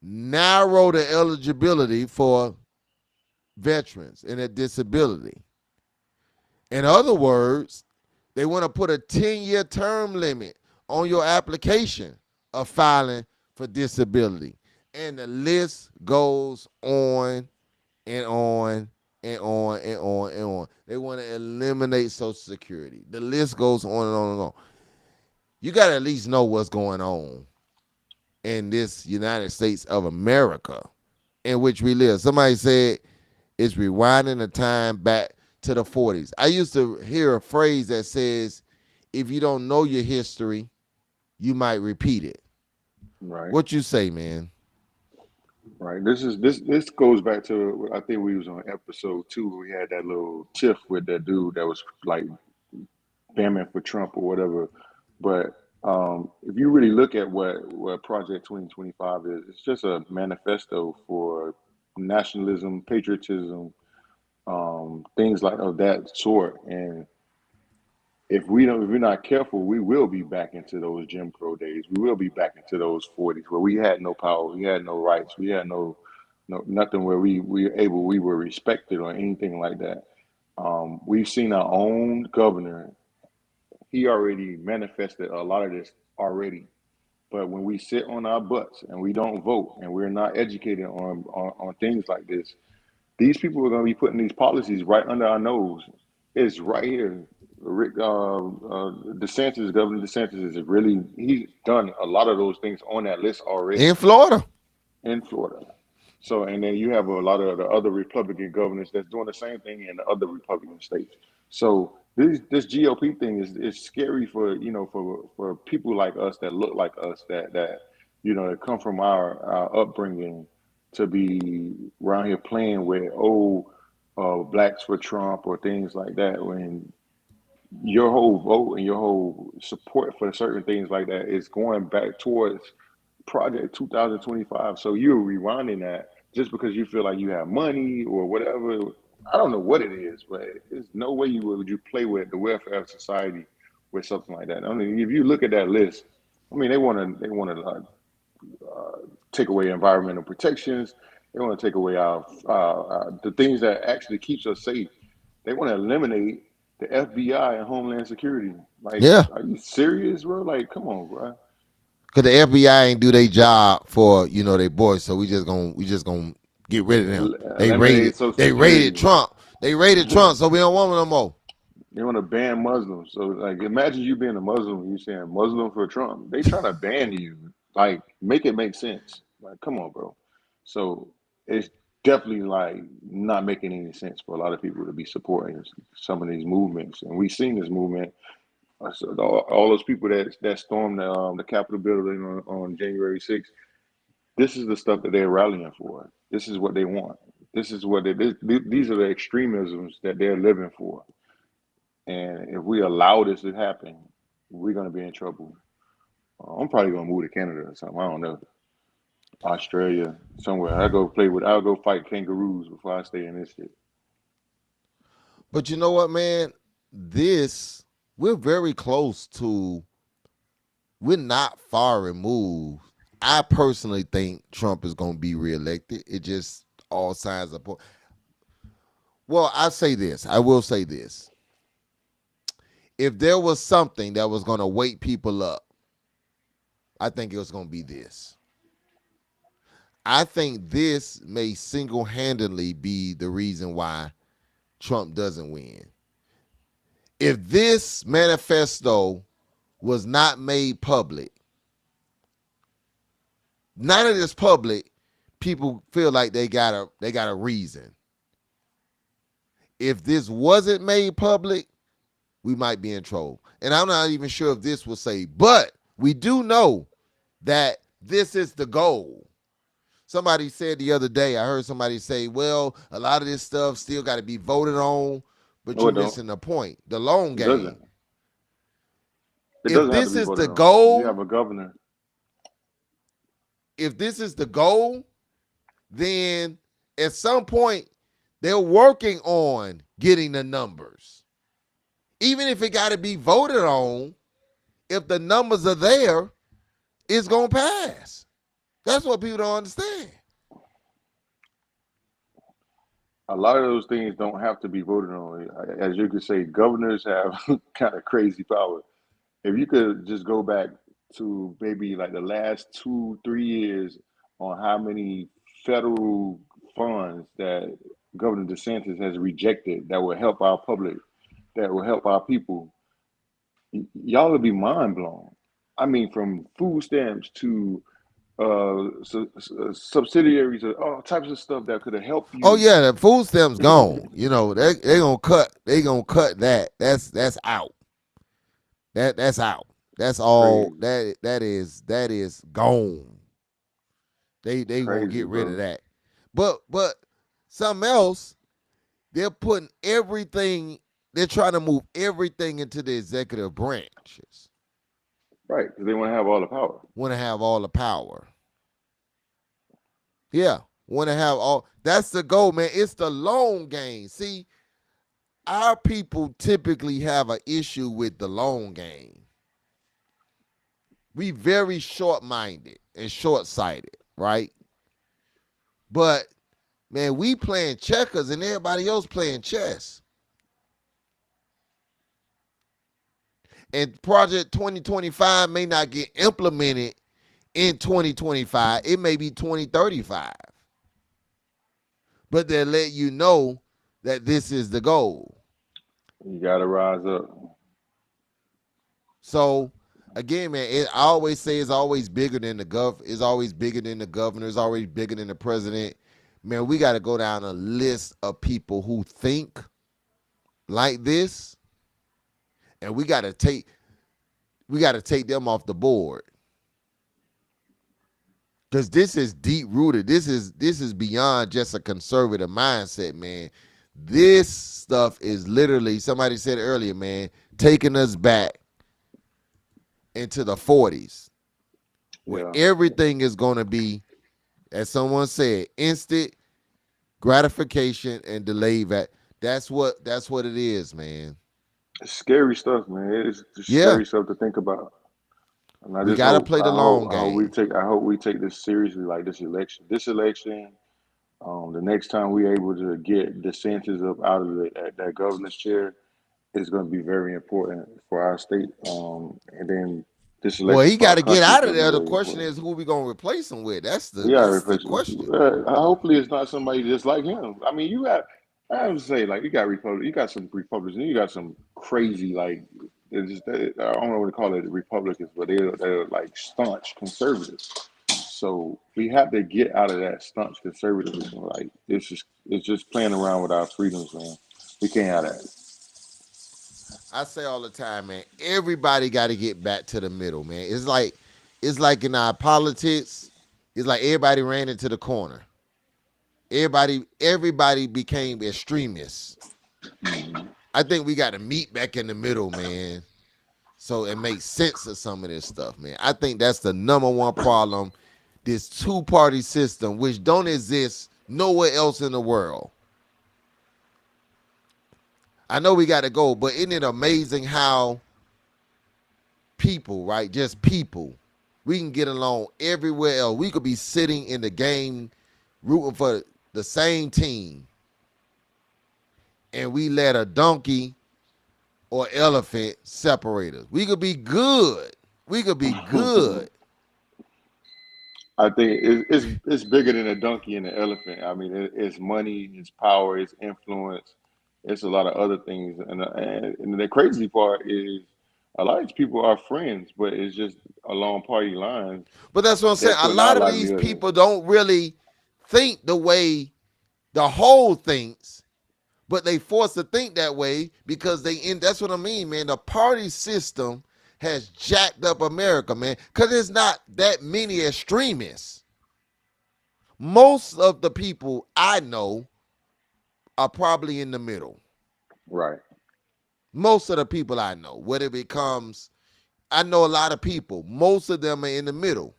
narrow the eligibility for veterans and a disability. In other words, they want to put a 10-year term limit on your application of filing for disability. And the list goes on and on and on and on and on. They want to eliminate Social Security. The list goes on and on and on. You got to at least know what's going on in this United States of America in which we live. Somebody said it's rewinding the time back to the 40s. I used to hear a phrase that says, if you don't know your history, you might repeat it. Right. What you say, man? Right. This goes back to, I think we was on episode 2 where we had that little tiff with that dude that was like bamming for Trump or whatever. But if you really look at what Project 2025 is, it's just a manifesto for nationalism, patriotism, things like of that sort. And if we're not careful, we will be back into those Jim Crow days. We will be back into those 40s where we had no power, we had no rights, we had no nothing where we were respected or anything like that. We've seen our own governor. He already manifested a lot of this already. But when we sit on our butts and we don't vote and we're not educated on things like this, these people are going to be putting these policies right under our nose. It's right here. Rick DeSantis, Governor DeSantis, he's done a lot of those things on that list already In Florida. in Florida. So, and then you have a lot of the other Republican governors that's doing the same thing in the other Republican states. So this GOP thing is scary for for people like us that look like us that that come from our upbringing to be around here playing with blacks for Trump or things like that when your whole vote and your whole support for certain things like that is going back towards Project 2025. So you're rewinding that just because you feel like you have money or whatever. I don't know what it is, but there's no way would you play with the welfare of society with something like that. I mean, if you look at that list, I mean, they want to take away environmental protections. They want to take away our the things that actually keeps us safe. They want to eliminate the FBI and Homeland Security. Like, Yeah, are you serious, bro? Like, come on, bro. because the FBI ain't do their job for their boys, so we just gonna get rid of them. Eliminate Social They Security. raided Trump. They raided Trump, so we don't want them no more. They want to ban Muslims. So, like, imagine you being a Muslim and you saying Muslim for Trump. They trying to ban you. Like, make it make sense. Like, come on, bro. So it's definitely like not making any sense for a lot of people to be supporting some of these movements. And we've seen this movement. So all those people that stormed the Capitol building on January 6th. This is the stuff that they're rallying for. This is what they want. This is what these are the extremisms that they're living for. And if we allow this to happen, we're gonna be in trouble. I'm probably gonna move to Canada or something. I don't know, Australia, somewhere. I'll go fight kangaroos before I stay in this shit. But you know what, man? We're very close to. We're not far removed. I personally think Trump is going to be reelected. It just all signs are. Well, I say this. I will say this. If there was something that was going to wake people up, I think it was going to be this. I think this may single-handedly be the reason why Trump doesn't win. If this manifesto was not made public, none of this public, people feel like they got a reason. If this wasn't made public, we might be in trouble. And I'm not even sure if this will say, but we do know that this is the goal. Somebody said the other day, I heard somebody say, well, a lot of this stuff still got to be voted on, but No, you're it don't. missing the point, the long It game. doesn't. It If doesn't have to this be is the voted on. You goal, have a governor. if this is the goal, then at some point they're working on getting the numbers. Even if it got to be voted on, if the numbers are there, it's going to pass. That's what people don't understand. A lot of those things don't have to be voted on. As you could say, governors have kind of crazy power. If you could just go back to maybe like the last 2, 3 years on how many federal funds that Governor DeSantis has rejected that will help our public, that will help our people, y'all would be mind blown. I mean, from food stamps to subsidiaries, all types of stuff that could have helped Oh you. yeah, the food stamps gone. They gonna cut that. That's out. That's out. That's all. Crazy, That is gone. They gonna crazy, get rid of bro. that. But something else, they're putting everything. They're trying to move everything into the executive branches. Right, because they want to have all the power. Want to have all the power. Yeah, want to have all. That's the goal, man. It's the long game. See, our people typically have an issue with the long game. We very short-minded and short-sighted, right? But man, we playing checkers and everybody else playing chess. And Project 2025 may not get implemented in 2025. It may be 2035. But they'll let you know that this is the goal. You got to rise up. So again, man, I always say it's always bigger than the it's always bigger than the governor, it's always bigger than the president. Man, we got to go down a list of people who think like this, and we got to take them off the board. Because this is deep rooted. This is beyond just a conservative mindset, man. This stuff is literally, somebody said earlier, man, taking us back into the 40s, where Yeah, everything is going to be, as someone said, instant gratification and delayed. That's what it is, man. it's scary stuff, man. It's just Yeah, scary stuff to think about. And I we just got to hope, play the long game. I hope we take this seriously, like this election. The next time we able to get DeSantis up out of that governor's chair, is going to be very important for our state. And then this Well, election he for got our to get country is out of going to be there. The very question important. is, who we gonna replace him with? That's the Yeah, that's the replace. question. Hopefully, it's not somebody just like him. I mean, you got. I have to say, like, you got some Republicans, and you got some crazy, like, I don't know what to call it, Republicans, but they're like staunch conservatives. So we have to get out of that staunch conservatism. Like, it's just playing around with our freedoms, man. We can't have that. I say all the time, man. Everybody got to get back to the middle, man. It's like in our politics. It's like everybody ran into the corner. Everybody became extremists. I think we got to meet back in the middle, man. So it makes sense of some of this stuff, man. I think that's the number one problem. This two-party system, which don't exist nowhere else in the world. I know we got to go, but isn't it amazing how people, right? Just people, we can get along everywhere else. We could be sitting in the game rooting for the same team, and we let a donkey or elephant separate us. We could be good. We could be good. I think it's bigger than a donkey and an elephant. I mean, it's money, it's power, it's influence, it's a lot of other things. And the crazy part is a lot of these people are friends, but it's just along party lines. But that's what I'm They're saying. A putting our lot of these livelihood. people don't really think the way the whole thinks, but they forced to think that way because that's what I mean, man. The party system has jacked up America, man, because there's not that many extremists. Most of the people I know are probably in the middle. Right. Most of the people I know, whether it becomes, I know a lot of people, most of them are in the middle.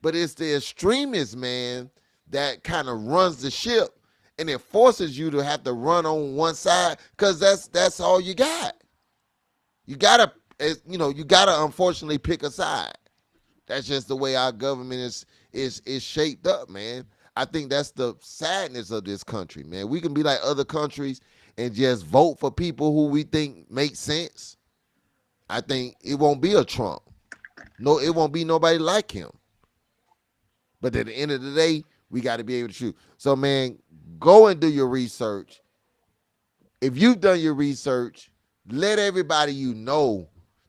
But it's the extremists, man, that kind of runs the ship, and it forces you to have to run on one side because that's all you got. You gotta, you gotta unfortunately pick a side. That's just the way our government is shaped up, man. I think that's the sadness of this country, man. We can be like other countries and just vote for people who we think make sense. I think it won't be a Trump. No, it won't be nobody like him. But at the end of the day, we got to be able to choose. So, man, go and do your research. If you've done your research, let everybody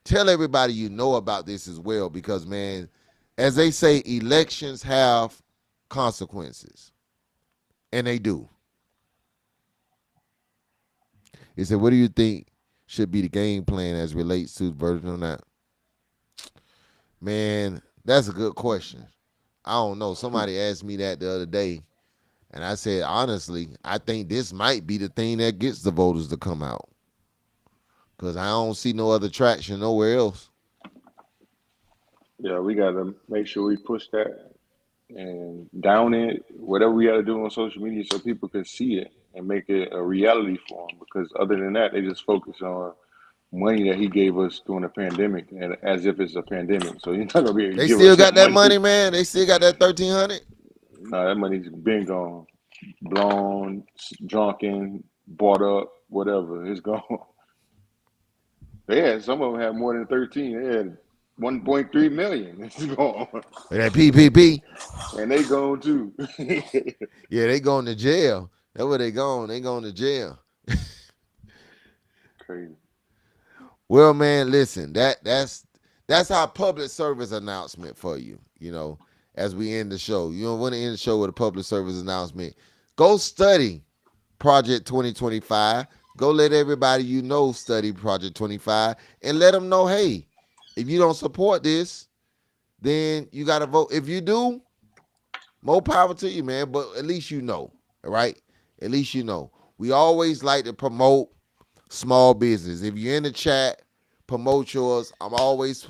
tell everybody you know about this as well. Because, man, as they say, elections have consequences. And they do. He said, what do you think should be the game plan as relates to version on that? Man, that's a good question. I don't know. Somebody asked me that the other day, and I said, honestly, I think this might be the thing that gets the voters to come out. Because I don't see no other traction nowhere else. Yeah, we got to make sure we push that and down it, whatever we got to do on social media so people can see it and make it a reality for them. Because other than that, they just focus on money that he gave us during the pandemic and as if it's a pandemic. So you're not gonna be able to They give still us got that that money. money, man. They still got that 1,300. No, that money's been gone, blown, drunken, bought up, whatever. It's gone. They had some of them had more than 13. They had 1.3 million. It's gone, That PPP. and they gone too. Yeah, they going to jail. That's where they going. They going to jail. Crazy. Well, man, listen, that's our public service announcement for you, as we end the show. You don't want to end the show with a public service announcement. Go study Project 2025. Go let everybody study Project 25 and let them know, hey, if you don't support this, then you got to vote. If you do, more power to you, man, but at least you know, right? At least you know. We always like to promote small business. If you're in the chat, promote yours. I'm always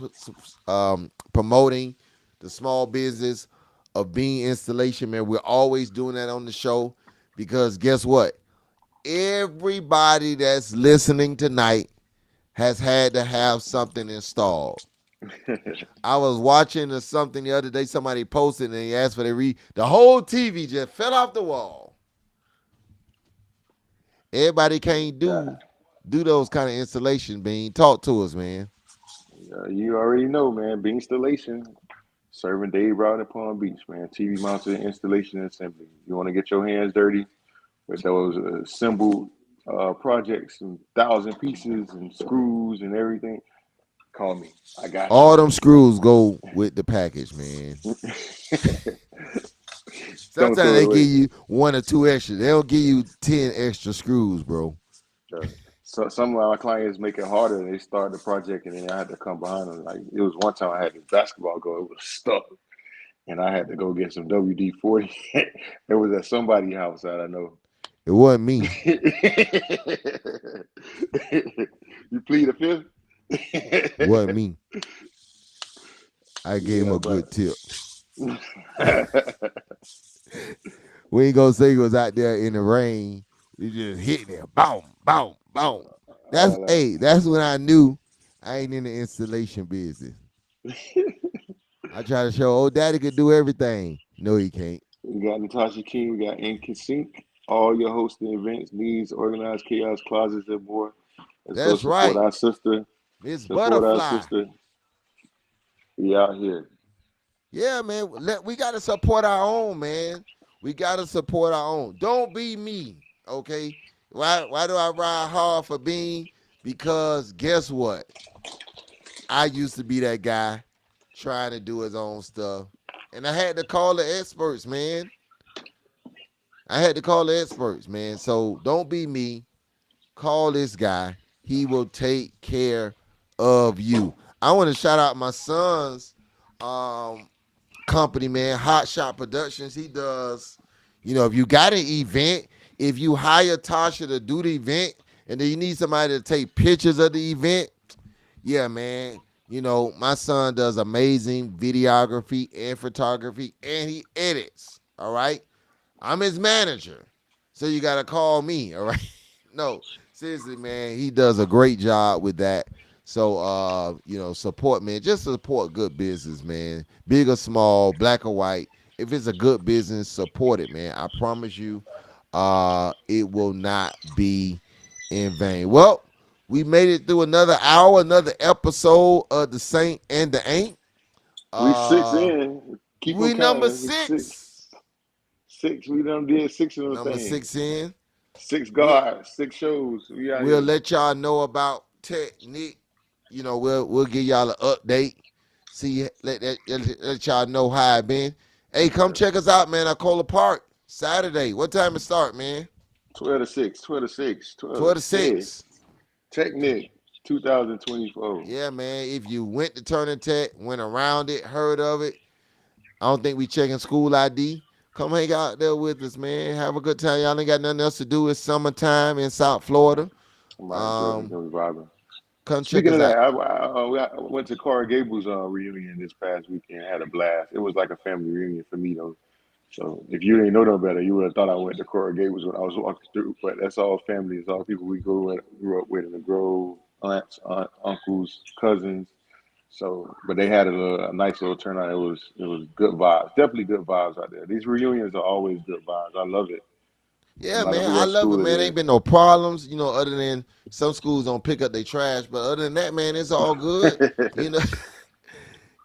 promoting the small business of being installation, man. We're always doing that on the show because guess what? Everybody that's listening tonight has had to have something installed. I was watching something the other day. Somebody posted and they asked for the whole TV just fell off the wall. Everybody can't do do those kind of installation, Bean. Talk to us, man. You already know, man. Being installation, serving Dave Brown in Palm Beach, man. TV mounted installation and assembly. You want to get your hands dirty with those assembled projects and 1,000 pieces and screws and everything? Call me. I got All them screws go with the package, man. you. Don't Sometimes throw it they give away. you one or two extra. They don't give you 10 extra screws, bro. So some of our clients make it harder. They start the project and then I had to come behind them. Like it was one time I had this basketball goal, it was stuck, and I had to go get some WD-40. It was at somebody's house that I know. It wasn't me. You plead the fifth. It wasn't me. I gave him Yeah, a but good tip. We ain't gonna say he was out there in the rain. We just hitting it. Boom, boom, boom. That's when I knew I ain't in the installation business. I try to show old daddy could do everything. No, he can't. we got Natasha King, we got AInt Sync, all your hosting events, needs, organized chaos, closets, and more. Let's go That's support right. our sister. Miss Support our Butterfly. sister. We out here. Yeah, man. We gotta support our own, man. We gotta support our own. Don't be me, okay? Why do I ride hard for Bean? Because guess what? I used to be that guy trying to do his own stuff. And I had to call the experts, man. I had to call the experts, man. So don't be me. Call this guy. He will take care of you. I want to shout out my son's um, company, man, Hot Shot Productions. He does, if you got an event, if you hire Tasha to do the event, and then you need somebody to take pictures of the event, yeah, man. My son does amazing videography and photography, and he edits. All right. I'm his manager. So you got to call me. All right. No, seriously, man. He does a great job with that. So, support, man. Just support good business, man. Big or small, black or white. If it's a good business, support it, man. I promise you, it will not be in vain. Well, we made it through another hour, another episode of the Saint and the Ain't. We six Uh, in. Keep them we number counting. We six. 6. Six. We done did six of them Number things. 6 in. Six We'll, guards, six shows. We out we'll here. let y'all know about technique. We'll give y'all an update. See, let y'all know how it been. Hey, come check us out, man. Cola Park Saturday. What time it start, man? 12 to 6. 12 to 6. 12 12 to to 6. 6. Technic 2024. Yeah, man. If you went to Turning Tech, went around it, heard of it, I don't think we checking school ID. Come hang out there with us, man. Have a good time. Y'all ain't got nothing else to do. It's summertime in South Florida. Somebody enjoy it. Um, Gonna be vibing. come check Speaking us of that, out. I went to Cora Gable's reunion this past weekend. Had a blast. It was like a family reunion for me though. So if you didn't know no better, you would have thought I went to Cora Gables when I was walking through. But that's all family. It's all people we grew up with in the Grove, aunts, uncles, cousins. So, but they had a nice little turnout. It was good vibes. Definitely good vibes out there. These reunions are always good vibes. I love it. No Yeah, matter man, who I what love it, school it man. is. Ain't been no problems, other than some schools don't pick up their trash. But other than that, man, it's all good. You know,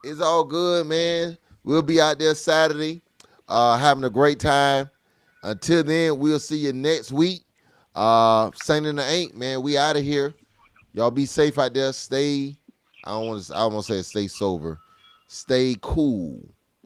it's all good, man. We'll be out there Saturday, having a great time. Until then, we'll see you next week. Saint and the Ain't, man. We out of here. Y'all be safe out there. Stay. I don't want to say stay sober. Stay cool.